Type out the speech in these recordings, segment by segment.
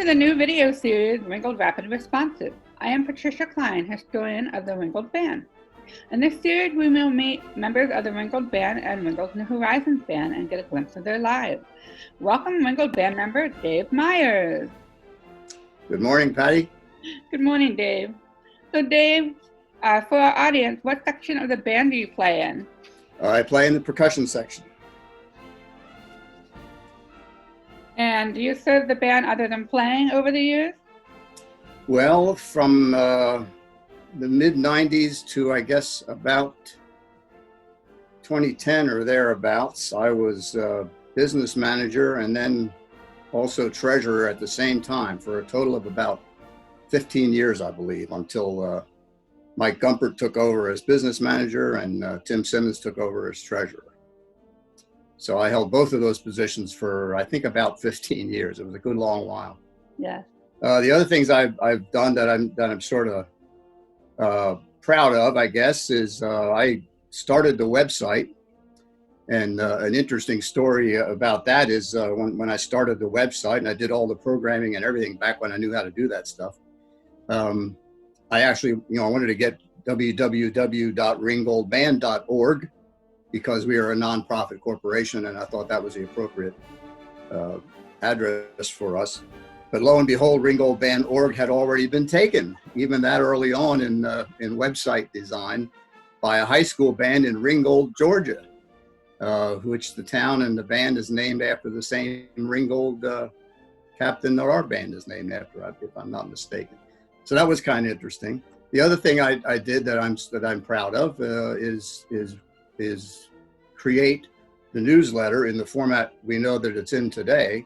to the new video series, Ringgold Rapid Responsive. I am Patricia Klein, historian of the Ringgold Band. In this series, we will meet members of the Ringgold Band and Ringgold New Horizons Band and get a glimpse of their lives. Welcome, Ringgold Band member Dave Myers. Good morning, Patty. Good morning, Dave. So Dave, for our audience, what section of the band do you play in? I play in the percussion section. And do you serve the band other than playing over the years? Well, from the mid-90s to, I guess, about 2010 or thereabouts, I was business manager and then also treasurer at the same time for a total of about 15 years, I believe, until Mike Gumpert took over as business manager and Tim Simmons took over as treasurer. So I held both of those positions for, I think, about 15 years. It was a good long while. Yeah. The other things I've done that I'm sort of proud of, I guess, is I started the website. And an interesting story about that is when I started the website and I did all the programming and everything back when I knew how to do that stuff. I actually, I wanted to get www.ringgoldband.org because we are a nonprofit corporation, and I thought that was the appropriate address for us. But lo and behold, ringgoldband.org had already been taken, even that early on in website design, by a high school band in Ringgold, Georgia, which the town and the band is named after the same Ringgold captain that our band is named after, if I'm not mistaken. So that was kind of interesting. The other thing I did that I'm proud of is create the newsletter in the format we know that it's in today.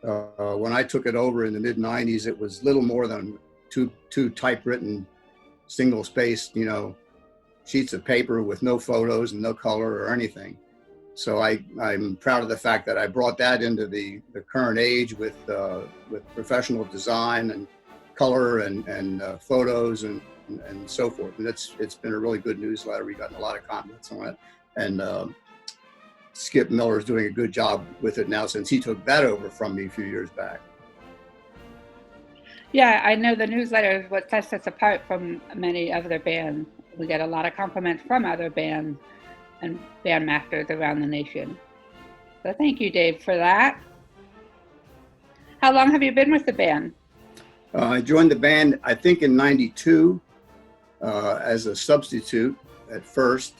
When I took it over in the mid-90s, it was little more than two typewritten, single-spaced, sheets of paper with no photos and no color or anything. So I'm proud of the fact that I brought that into the current age with professional design and color and photos and so forth. And it's been a really good newsletter. We've gotten a lot of comments on it. And Skip Miller is doing a good job with it now since he took that over from me a few years back. Yeah, I know the newsletter is what sets us apart from many other bands. We get a lot of compliments from other bands and bandmasters around the nation. So thank you, Dave, for that. How long have you been with the band? I joined the band, I think, in '92 as a substitute at first.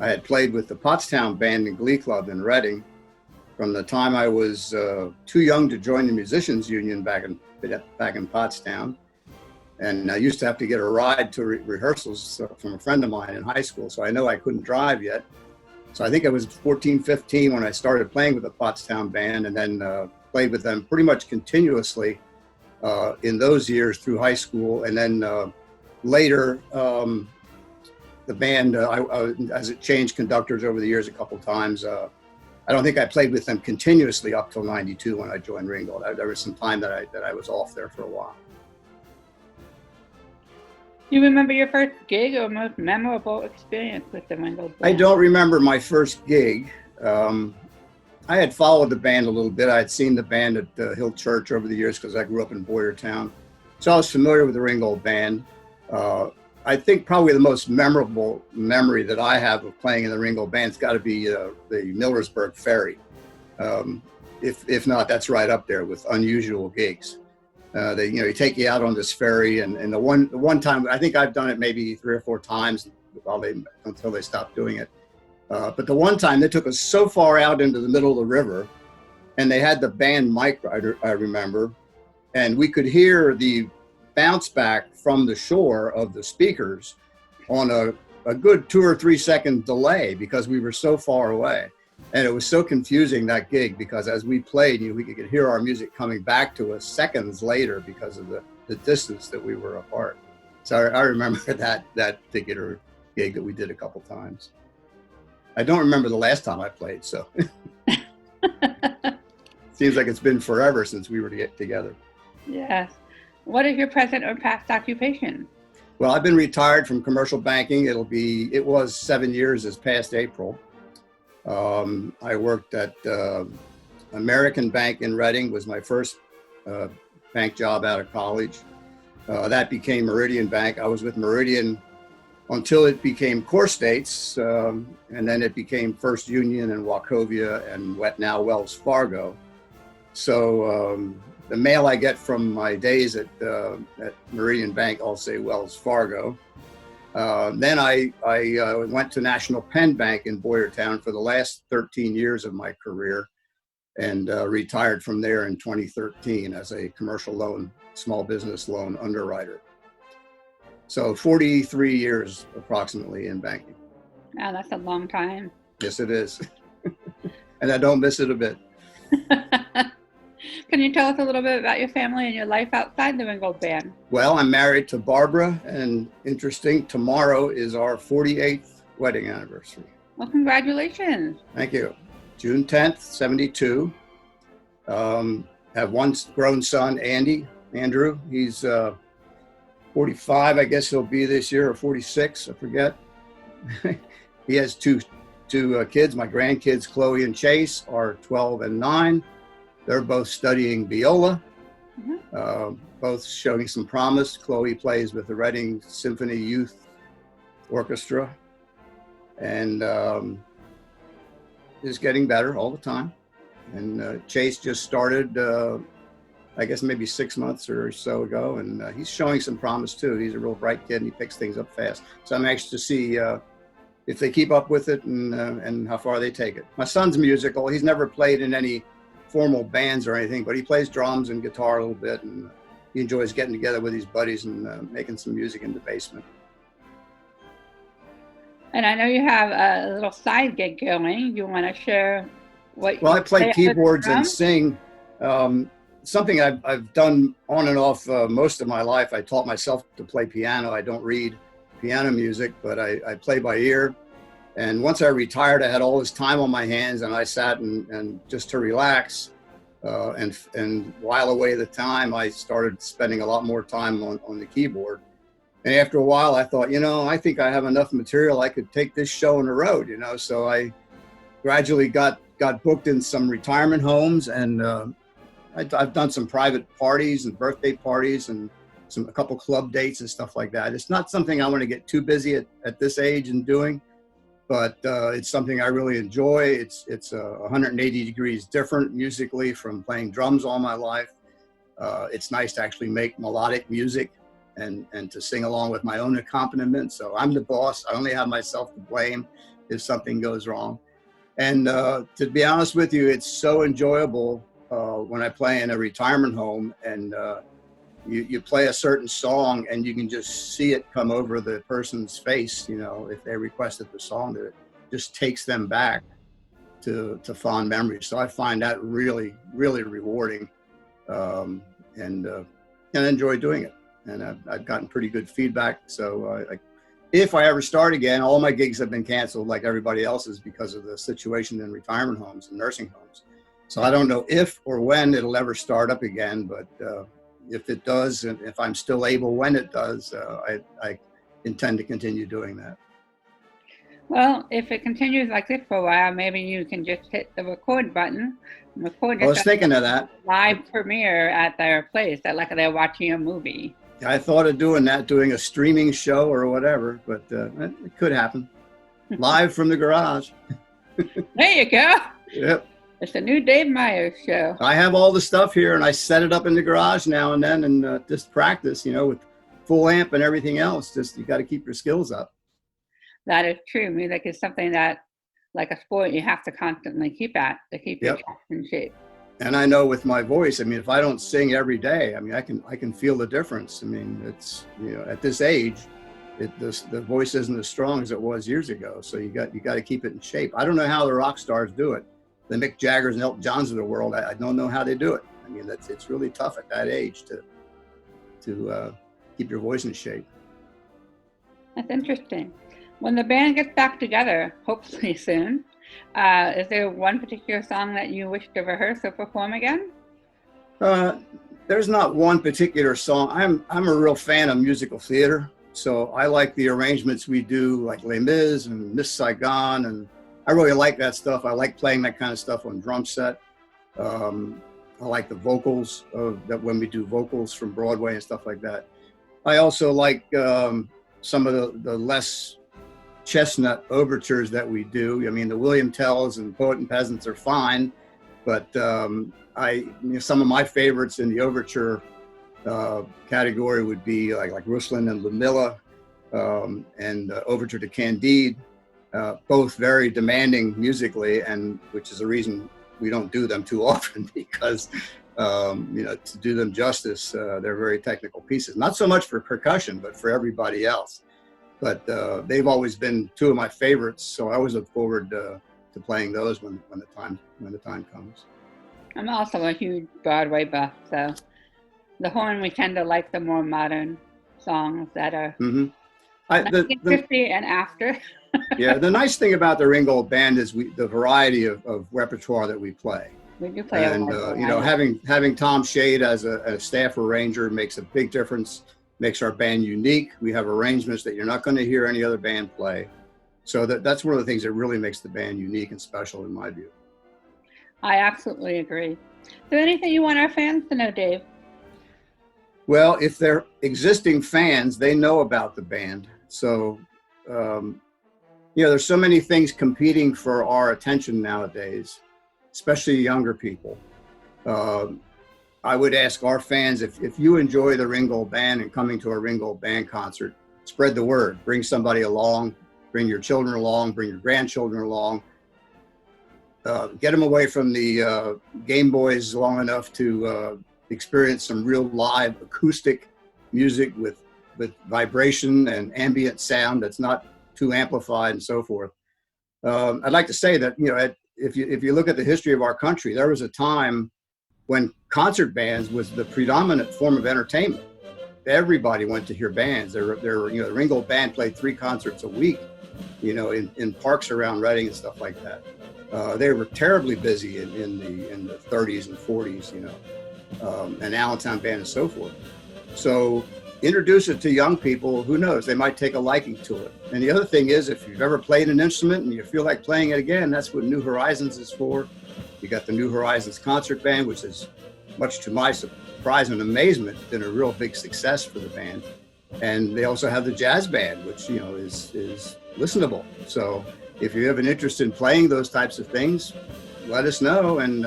I had played with the Pottstown Band and Glee Club in Reading from the time I was too young to join the Musicians Union back in Pottstown. And I used to have to get a ride to rehearsals from a friend of mine in high school, so I know I couldn't drive yet. So I think I was 14, 15 when I started playing with the Pottstown Band, and then played with them pretty much continuously in those years through high school. And then later, the band, as it changed conductors over the years a couple times, I don't think I played with them continuously up till '92 when I joined Ringgold. There was some time that I was off there for a while. You remember your first gig or most memorable experience with the Ringgold Band? I don't remember my first gig. I had followed the band a little bit. I had seen the band at Hill Church over the years because I grew up in Boyertown. So I was familiar with the Ringgold Band. I think probably the most memorable memory that I have of playing in the Ringgold Band's got to be the Millersburg Ferry. If not, that's right up there with unusual gigs. They take you out on this ferry, and the one time, I think I've done it maybe 3 or 4 times until they stopped doing it. But the one time they took us so far out into the middle of the river, and they had the band mic, I remember, and we could hear the bounce back from the shore of the speakers on a good 2 or 3 second delay because we were so far away. And it was so confusing, that gig, because as we played, we could hear our music coming back to us seconds later because of the distance that we were apart. So I remember that particular gig that we did a couple times. I don't remember the last time I played, so. Seems like it's been forever since we were together. Yes. What is your present or past occupation? Well, I've been retired from commercial banking. It was 7 years this past April. I worked at American Bank in Reading, was my first bank job out of college. That became Meridian Bank. I was with Meridian until it became Core States, and then it became First Union and Wachovia and now Wells Fargo. So the mail I get from my days at Meridian Bank, I'll say Wells Fargo. Then I went to National Penn Bank in Boyertown for the last 13 years of my career, and retired from there in 2013 as a commercial loan, small business loan underwriter. So 43 years approximately in banking. Wow, that's a long time. Yes, it is. And I don't miss it a bit. Can you tell us a little bit about your family and your life outside the Ringgold Band? Well, I'm married to Barbara, and interesting, tomorrow is our 48th wedding anniversary. Well, congratulations. Thank you. June 10th, 72. Have one grown son, Andrew. He's 45, I guess he'll be this year, or 46, I forget. He has two kids. My grandkids, Chloe and Chase, are 12 and 9. They're both studying viola, both showing some promise. Chloe plays with the Reading Symphony Youth Orchestra, and is getting better all the time. And Chase just started, I guess maybe 6 months or so ago, and he's showing some promise too. He's a real bright kid, and he picks things up fast. So I'm anxious to see if they keep up with it and how far they take it. My son's musical. He's never played in any formal bands or anything, but he plays drums and guitar a little bit, and he enjoys getting together with his buddies and making some music in the basement. And I know you have a little side gig going. You want to share what? Well, I play keyboards and sing. Something I've done on and off most of my life. I taught myself to play piano. I don't read piano music, but I play by ear. And once I retired, I had all this time on my hands, and I sat and just to relax and while away the time, I started spending a lot more time on the keyboard. And after a while, I thought, I think I have enough material. I could take this show on the road, So I gradually got booked in some retirement homes, and I've done some private parties and birthday parties and a couple club dates and stuff like that. It's not something I want to get too busy at this age and doing, but it's something I really enjoy. It's 180 degrees different musically from playing drums all my life. It's nice to actually make melodic music and to sing along with my own accompaniment. So I'm the boss. I only have myself to blame if something goes wrong. And to be honest with you, it's so enjoyable when I play in a retirement home, and you play a certain song and you can just see it come over the person's face, if they requested the song, that it just takes them back to fond memories. So I find that really, really rewarding, and I enjoy doing it. And I've gotten pretty good feedback. So if I ever start again, all my gigs have been canceled like everybody else's because of the situation in retirement homes and nursing homes. So I don't know if or when it'll ever start up again, but if it does, and if I'm still able when it does, I intend to continue doing that. Well, if it continues like this for a while, maybe you can just hit the record button. I was thinking of that. Live premiere at their place, like they're watching a movie. I thought of doing that, doing a streaming show or whatever, but it could happen. Live from the garage. There you go. Yep. It's a new Dave Myers show. I have all the stuff here, and I set it up in the garage now and then, and just practice, with full amp and everything else. Just you got to keep your skills up. That is true. Music is something that, like a sport, you have to constantly keep at to keep your chest in shape. And I know with my voice, if I don't sing every day, I can feel the difference. It's at this age, the voice isn't as strong as it was years ago. So you got to keep it in shape. I don't know how the rock stars do it. The Mick Jaggers and Elton Johns of the world, I don't know how they do it. It's really tough at that age to keep your voice in shape. That's interesting. When the band gets back together, hopefully soon, is there one particular song that you wish to rehearse or perform again? There's not one particular song. I'm a real fan of musical theater, so I like the arrangements we do, like Les Mis and Miss Saigon, and I really like that stuff. I like playing that kind of stuff on drum set. I like the vocals that when we do vocals from Broadway and stuff like that. I also like some of the less chestnut overtures that we do. I mean, the William Tells and Poet and Peasants are fine, but some of my favorites in the overture category would be like Ruslan and Lamilla and Overture to Candide, both very demanding musically, and which is the reason we don't do them too often because, to do them justice, they're very technical pieces. Not so much for percussion, but for everybody else. But they've always been two of my favorites, so I always look forward to playing those when the time comes. I'm also a huge Broadway buff, so the horn we tend to like the more modern songs that are 1950 and after. Yeah, the nice thing about the Ringgold Band is the variety of repertoire that we play. We do play and having Tom Shade as a staff arranger makes a big difference. Makes our band unique. We have arrangements that you're not going to hear any other band play. So that's one of the things that really makes the band unique and special in my view. I absolutely agree. Is there anything you want our fans to know, Dave? Well, if they're existing fans, they know about the band. So, there's so many things competing for our attention nowadays, especially younger people. I would ask our fans, if you enjoy the Ringgold Band and coming to a Ringgold Band concert, spread the word. Bring somebody along, bring your children along, bring your grandchildren along. Get them away from the Game Boys long enough to experience some real live acoustic music with vibration and ambient sound that's not too amplified and so forth. I'd like to say that, if you look at the history of our country, there was a time when concert bands was the predominant form of entertainment. Everybody went to hear bands. The Ringgold Band played 3 concerts a week, in parks around Reading and stuff like that. They were terribly busy in the 30s and 40s, and Allentown Band and so forth. So introduce it to young people. Who knows? They might take a liking to it. And the other thing is, if you've ever played an instrument and you feel like playing it again, that's what New Horizons is for. You got the New Horizons Concert Band, which is, much to my surprise and amazement, been a real big success for the band. And they also have the Jazz Band, which, is listenable. So if you have an interest in playing those types of things, let us know and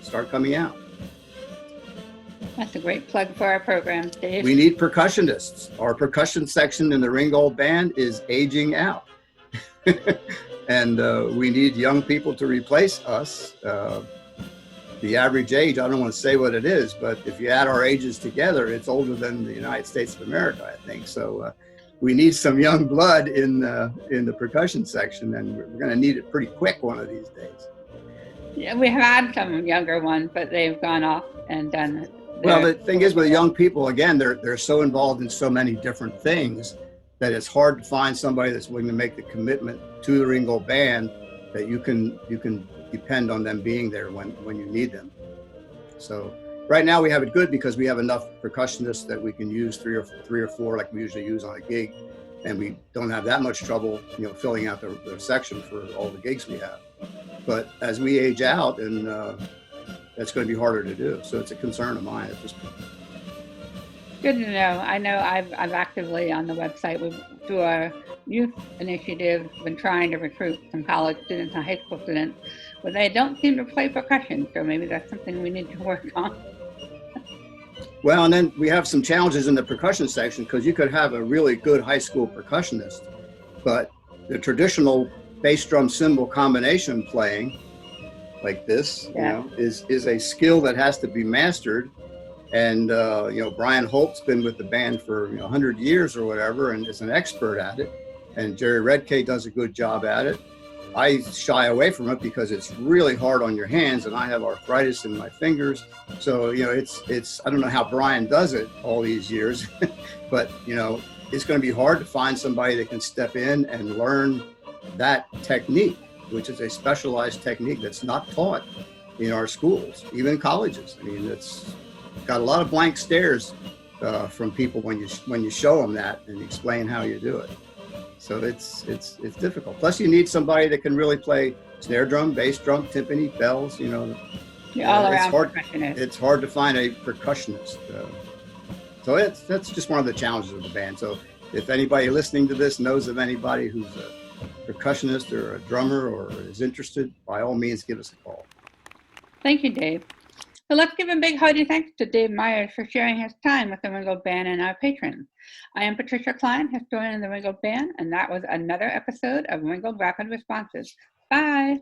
start coming out. That's a great plug for our program, Dave. We need percussionists. Our percussion section in the Ringgold Band is aging out. And we need young people to replace us. The average age, I don't want to say what it is, but if you add our ages together, it's older than the United States of America, I think. So we need some young blood in the percussion section, and we're going to need it pretty quick one of these days. Yeah, we have had some younger ones, but they've gone off and done. Well, the thing is with young people, again, they're so involved in so many different things that it's hard to find somebody that's willing to make the commitment to the Ringgold Band that you can depend on them being there when you need them. So right now we have it good because we have enough percussionists that we can use three or four like we usually use on a gig, and we don't have that much trouble, filling out the section for all the gigs we have. But as we age out, and that's going to be harder to do. So it's a concern of mine at this point. Good to know. I know I've actively on the website through our youth initiative been trying to recruit some college students and high school students, but they don't seem to play percussion. So maybe that's something we need to work on. Well, and then we have some challenges in the percussion section because you could have a really good high school percussionist, but the traditional bass drum cymbal combination playing like this, is a skill that has to be mastered. And, Brian Holt's been with the band for 100 years or whatever, and is an expert at it. And Jerry Redkay does a good job at it. I shy away from it because it's really hard on your hands, and I have arthritis in my fingers. So, it's I don't know how Brian does it all these years, but, it's going to be hard to find somebody that can step in and learn that technique, which is a specialized technique that's not taught in our schools, even colleges. I mean, it's got a lot of blank stares from people when you show them that and explain how you do it. So it's difficult. Plus, you need somebody that can really play snare drum, bass drum, timpani, bells. You're all it's around hard. percussionist. It's hard to find a percussionist. So that's just one of the challenges of the band. So if anybody listening to this knows of anybody who's a percussionist or a drummer or is interested, by all means, give us a call. Thank you, Dave. So let's give a big hearty thanks to Dave Myers for sharing his time with the Ringgold Band and our patrons. I am Patricia Klein, historian of the Ringgold Band, and that was another episode of Ringgold Rapid Responses. Bye.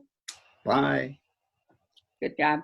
Bye. Good job.